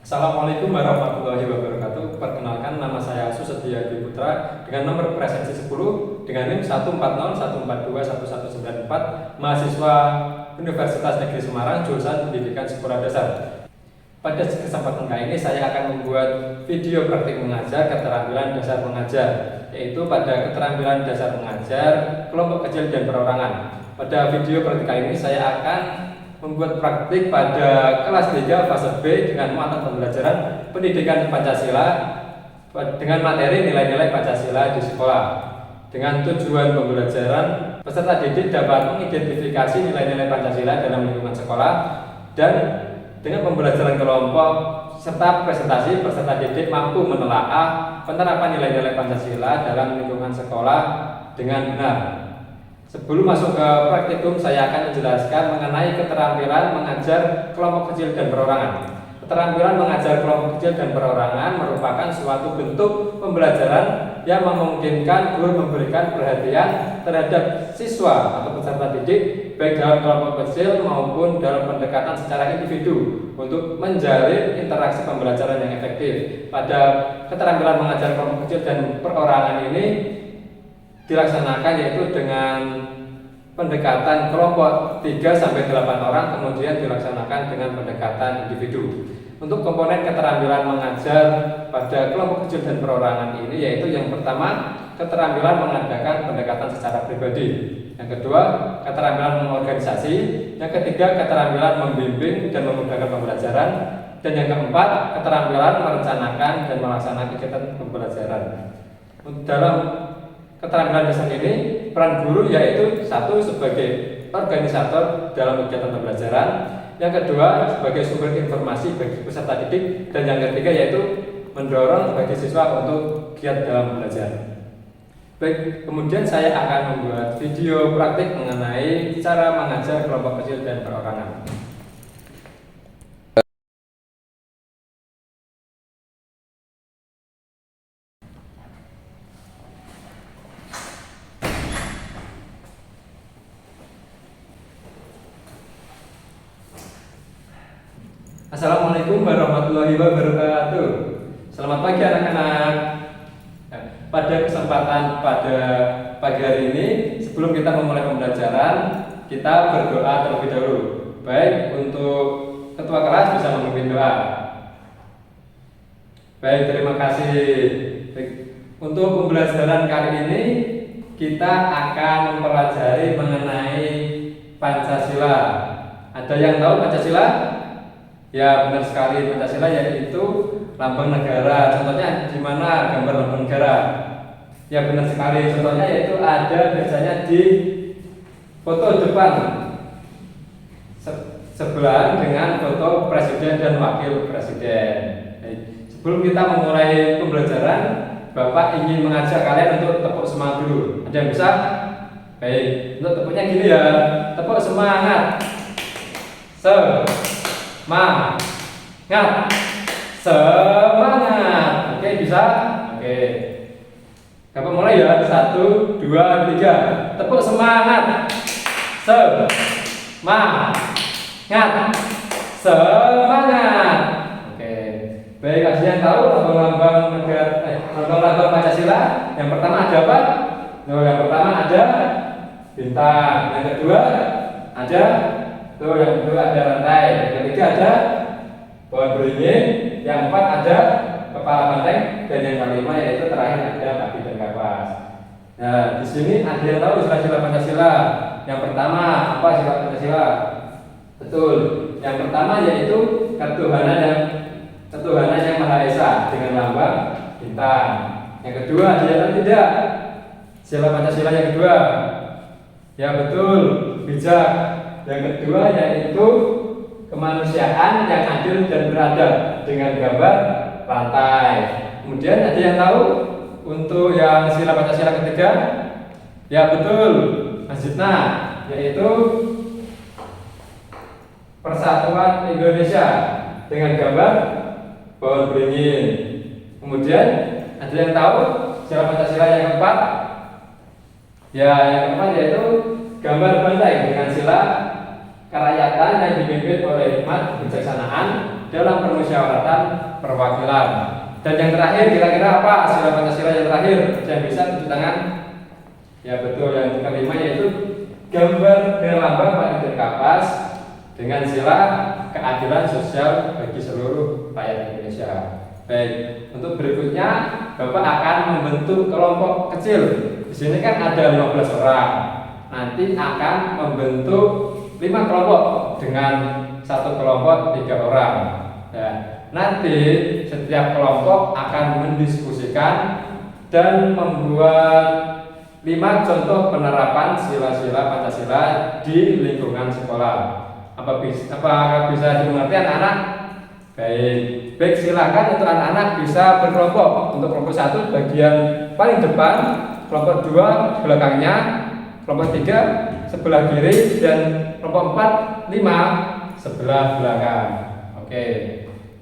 Assalamualaikum warahmatullahi wabarakatuh. Perkenalkan, nama saya Susetya Dwi Putra dengan nomor presensi 10 dengan NIM 14014211194, mahasiswa Universitas Negeri Semarang, jurusan Pendidikan Sekolah Dasar. Pada kesempatan kali ini saya akan membuat video praktik mengajar keterampilan dasar mengajar, yaitu pada keterampilan dasar mengajar kelompok kecil dan perorangan. Pada video praktik kali ini saya akan membuat praktik pada kelas 3 fase B dengan muatan pembelajaran pendidikan Pancasila dengan materi nilai-nilai Pancasila di sekolah. Dengan tujuan pembelajaran, peserta didik dapat mengidentifikasi nilai-nilai Pancasila dalam lingkungan sekolah, dan dengan pembelajaran kelompok serta presentasi, peserta didik mampu menelaah penerapan nilai-nilai Pancasila dalam lingkungan sekolah dengan benar. Sebelum masuk ke praktikum, saya akan menjelaskan mengenai keterampilan mengajar kelompok kecil dan perorangan. Keterampilan mengajar kelompok kecil dan perorangan merupakan suatu bentuk pembelajaran yang memungkinkan guru memberikan perhatian terhadap siswa atau peserta didik, baik dalam kelompok kecil maupun dalam pendekatan secara individu untuk menjalin interaksi pembelajaran yang efektif. Pada keterampilan mengajar kelompok kecil dan perorangan ini dilaksanakan yaitu dengan pendekatan kelompok 3-8 orang, kemudian dilaksanakan dengan pendekatan individu. Untuk komponen keterampilan mengajar pada kelompok kecil dan perorangan ini yaitu yang pertama, keterampilan mengadakan pendekatan secara pribadi. Yang kedua, keterampilan mengorganisasi. Yang ketiga, keterampilan membimbing dan memudahkan pembelajaran. Dan yang keempat, keterampilan merencanakan dan melaksanakan kegiatan pembelajaran. Dalam keterampilan dasar ini, peran guru yaitu satu, sebagai organisator dalam kegiatan pembelajaran, yang kedua sebagai sumber informasi bagi peserta didik, dan yang ketiga yaitu mendorong bagi siswa untuk giat dalam belajar. Baik, kemudian saya akan membuat video praktik mengenai cara mengajar kelompok kecil dan perorangan. Assalamualaikum warahmatullahi wabarakatuh. Selamat pagi anak-anak. Pada kesempatan pada pagi hari ini, sebelum kita memulai pembelajaran, kita berdoa terlebih dahulu. Baik, untuk ketua kelas bisa memimpin doa. Baik, terima kasih. Baik, untuk pembelajaran kali ini kita akan mempelajari mengenai Pancasila. Ada yang tahu Pancasila? Ya, benar sekali. Pancasila yaitu lambang negara. Contohnya di mana gambar lambang negara? Ya, benar sekali. Contohnya yaitu ada biasanya di foto depan sebelahan dengan foto presiden dan wakil presiden. Sebelum kita memulai pembelajaran, Bapak ingin mengajak kalian untuk tepuk semangat dulu. Ada yang bisa? Baik, untuk tepuknya gini ya. Tepuk semangat. Semangat. Semangat. Oke, bisa? Oke. Bapak mulai ya. 1, 2, 3. Tepuk semangat. Semangat. Semangat. Oke. Baik, kalian tahu lambang-lambang negara, lambang-lambang Pancasila. Yang pertama ada apa? Yang pertama ada bintang. Yang kedua ada yang kedua ada rantai. Yang ketiga ada pohon beringin. Yang keempat ada kepala banteng. Dan yang kelima yaitu terakhir ada kaki dan kapas. Nah, di sini ada yang tahu sila-sila Pancasila. Yang pertama apa sila Pancasila? Betul. Yang pertama yaitu ketuhanan yang Maha Esa dengan lambang bintang. Yang kedua ada yang tidak? Sila Pancasila yang kedua. Ya, betul, bijak. Yang kedua yaitu kemanusiaan yang adil dan beradab dengan gambar rantai. Kemudian ada yang tahu untuk yang sila Pancasila ketiga? Ya, betul, Masjidna, yaitu Persatuan Indonesia dengan gambar pohon beringin. Kemudian ada yang tahu sila Pancasila yang keempat? Ya, yang keempat yaitu gambar banteng dengan sila kerakyatan yang dipimpin oleh hikmat kebijaksanaan. Dan dalam permusyawaratan perwakilan. Dan yang terakhir, kira-kira apa sila Pancasila yang terakhir? Yang bisa tunjuk tangan? Ya betul, yang kelima yaitu gambar dengan lambang Pak Dirjen Kapas dengan sila keadilan sosial bagi seluruh rakyat Indonesia. Baik, untuk berikutnya Bapak akan membentuk kelompok kecil. Di sini kan ada 15 orang. Nanti akan membentuk 5 kelompok dengan satu kelompok 3 orang. Ya, nanti setiap kelompok akan mendiskusikan dan membuat 5 contoh penerapan sila-sila Pancasila di lingkungan sekolah. Apakah bisa dimengerti anak-anak? Baik, silakan untuk anak-anak bisa berkelompok. Untuk kelompok 1 bagian paling depan, kelompok 2 belakangnya, kelompok 3 sebelah kiri, dan kelompok 4, 5 sebelah belakang. Oke,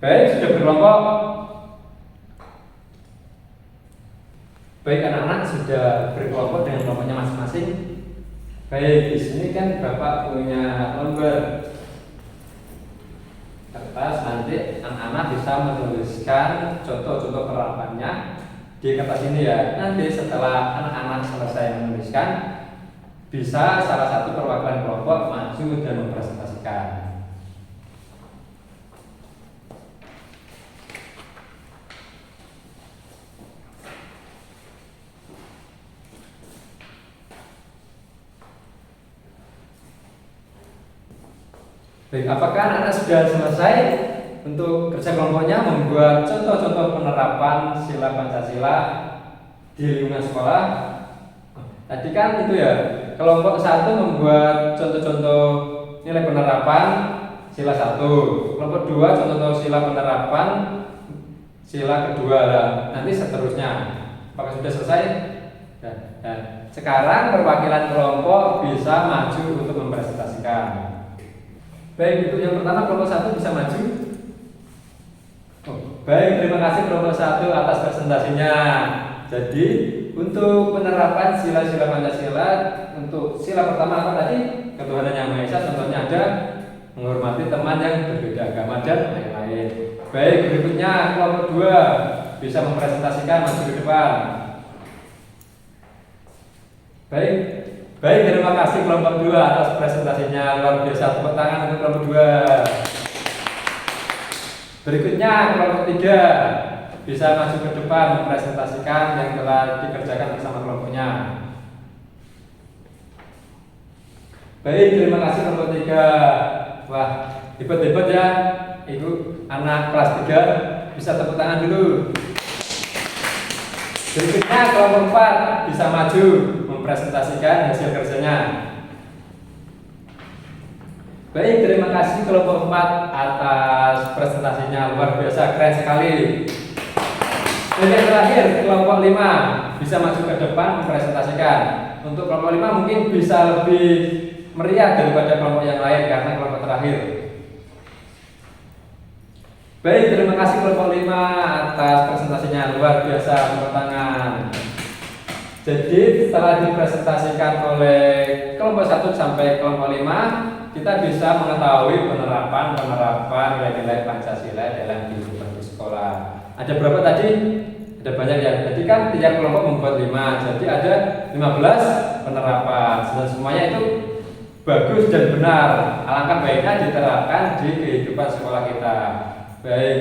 baik, sudah berkelompok. Baik, anak-anak sudah berkelompok dengan kelompoknya masing-masing. Baik, di sini kan Bapak punya lembar kertas. Nanti anak-anak bisa menuliskan contoh-contoh penerapannya di kertas ini ya. Nanti setelah anak-anak selesai menuliskan, bisa salah satu perwakilan kelompok maju dan mempresentasikan. Baik, apakah anak-anak sudah selesai untuk kerja kelompoknya membuat contoh-contoh penerapan sila Pancasila di lingkungan sekolah? Tadi kan itu ya, kelompok 1 membuat contoh-contoh nilai penerapan sila 1, kelompok 2 contoh-contoh sila penerapan sila kedua lah. Nanti seterusnya. Apakah sudah selesai? Nah, sekarang perwakilan kelompok bisa maju untuk mempresentasikan. Baik, untuk yang pertama kelompok 1 bisa maju. Baik, terima kasih kelompok 1 atas presentasinya. Jadi untuk penerapan sila-sila Pancasila, untuk sila pertama apa tadi? Ketuhanan Yang Maha Esa, contohnya ada menghormati teman yang berbeda agama dan lain-lain. Baik, berikutnya kelompok 2 bisa mempresentasikan, maju ke depan. Baik, terima kasih kelompok 2 atas presentasinya, luar biasa. Tepuk tangan untuk kelompok 2. Berikutnya kelompok 3 bisa maju ke depan mempresentasikan yang telah dikerjakan bersama kelompoknya. Baik, terima kasih kelompok 3. Wah, hebat-hebat ya Ibu anak kelas 3, bisa tepuk tangan dulu. Berikutnya kelompok 4 bisa maju mempresentasikan hasil kerjanya. Baik, terima kasih kelompok 4 atas presentasinya, luar biasa, keren sekali. Dan yang terakhir kelompok 5 bisa maju ke depan mempresentasikan. Untuk kelompok 5 mungkin bisa lebih meriah daripada kelompok yang lain karena kelompok terakhir. Baik, terima kasih kelompok 5 atas presentasinya, luar biasa, tepuk tangan. Jadi setelah dipresentasikan oleh kelompok 1 sampai kelompok 5, kita bisa mengetahui penerapan nilai-nilai Pancasila dalam kehidupan di sekolah. Ada berapa tadi? Ada banyak ya. Jadi kan tiap kelompok membuat 5, jadi ada 15 penerapan. Dan semuanya itu bagus dan benar. Alangkah baiknya diterapkan di kehidupan sekolah kita. Baik,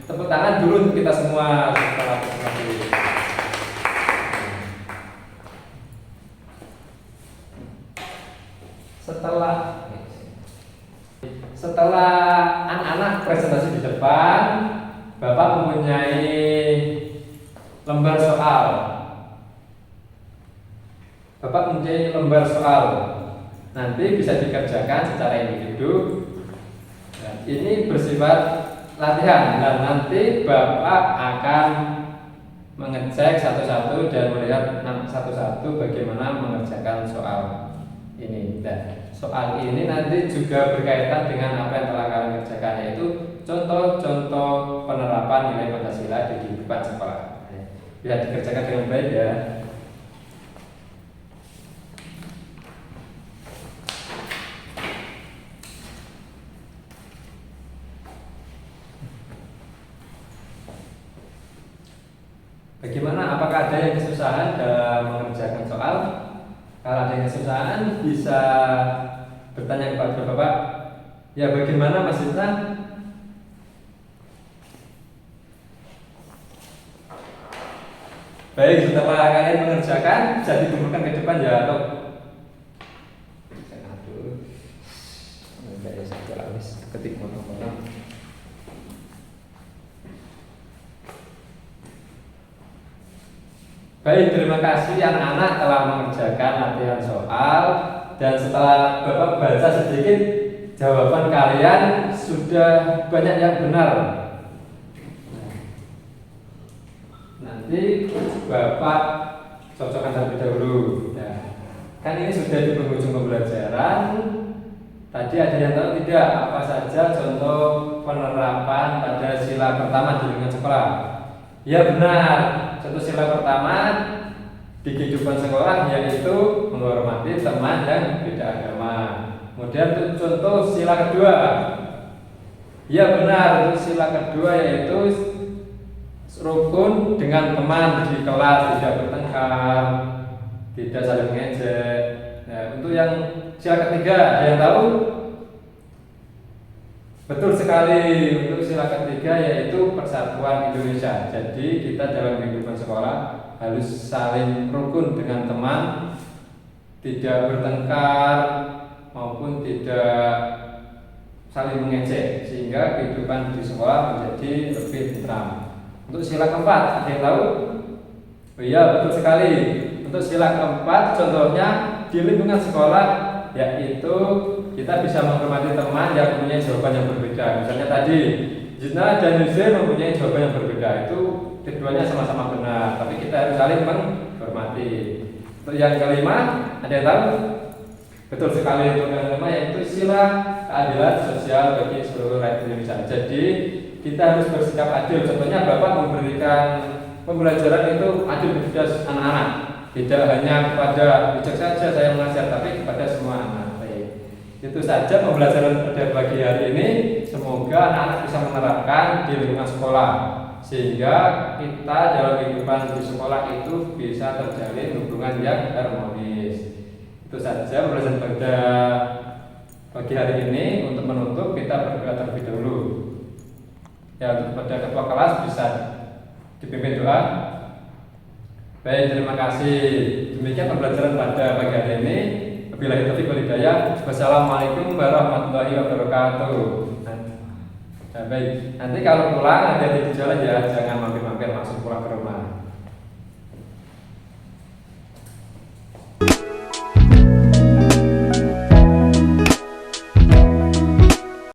tepuk tangan dulu untuk kita semua setelah presentasi. Setelah anak-anak presentasi di depan, Bapak mempunyai lembar soal. Nanti bisa dikerjakan secara individu. Nah, ini bersifat latihan dan nanti Bapak akan mengecek satu-satu dan melihat satu-satu bagaimana mengerjakan soal ini. Dan soal ini nanti juga berkaitan dengan apa yang telah kalian kerjakan, yaitu contoh-contoh penerapan nilai Pancasila di kehidupan sekolah. Bisa dikerjakan dengan baik ya. Bagaimana? Apakah ada yang kesusahan dalam mengerjakan soal? Kalau ada yang kesusahan bisa bertanya kepada Bapak. Ya, bagaimana Mas Yuta? Baik, setelah kalian mengerjakan bisa dikumpulkan ke depan ya atau ketik potong-potong. Baik, terima kasih anak-anak telah mengerjakan latihan soal. Dan setelah Bapak baca sedikit, jawaban kalian sudah banyak yang benar. Nanti Bapak cocokkan terlebih dahulu. Ya. Kan ini sudah di penghujung pembelajaran. Tadi ada yang tahu tidak apa saja contoh penerapan pada sila pertama di lingkungan sekolah? Ya benar, contoh sila pertama di kehidupan sekolah yaitu menghormati teman yang beda agama. Kemudian contoh sila kedua, ya benar, untuk sila kedua yaitu rukun dengan teman di kelas, tidak bertengkar, tidak saling mengejek. Nah, untuk yang sila ketiga, ada yang tahu? Betul sekali, untuk sila ketiga yaitu persatuan Indonesia. Jadi kita dalam kehidupan sekolah harus saling rukun dengan teman, tidak bertengkar maupun tidak saling mengejek, sehingga kehidupan di sekolah menjadi lebih tentram. Untuk sila keempat, ada yang tahu? Oh iya, betul sekali. Untuk sila keempat, contohnya di lingkungan sekolah, yaitu kita bisa menghormati teman yang mempunyai jawaban yang berbeda. Misalnya tadi, Jina dan Yusir mempunyai jawaban yang berbeda. Itu keduanya sama-sama benar, tapi kita harus saling menghormati. Untuk yang kelima, ada yang tahu? Betul sekali, untuk yang kelima yaitu sila keadilan sosial bagi seluruh rakyat Indonesia. Jadi kita harus bersikap adil. Contohnya Bapak memberikan pembelajaran itu adil kepada anak-anak. Tidak hanya kepada bijak saja saya mengajar, tapi kepada semua anak. Itu saja pembelajaran pada pagi hari ini. Semoga anak-anak bisa menerapkan di lingkungan sekolah, sehingga kita dalam kehidupan di sekolah itu bisa terjalin hubungan yang harmonis. Itu saja pembelajaran pada pagi hari ini. Untuk menutup, kita berdoa terlebih dahulu. Ya, untuk pada ketua kelas bisa dipimpin doa. Baik, terima kasih. Demikian pembelajaran pada pagi hari ini. Wabillahi taufiq wal hidayah. Wassalamualaikum warahmatullahi wabarakatuh. Nah, baik. Nanti kalau pulang hati-hati di jalan ya, jangan mampir-mampir langsung pulang ke rumah.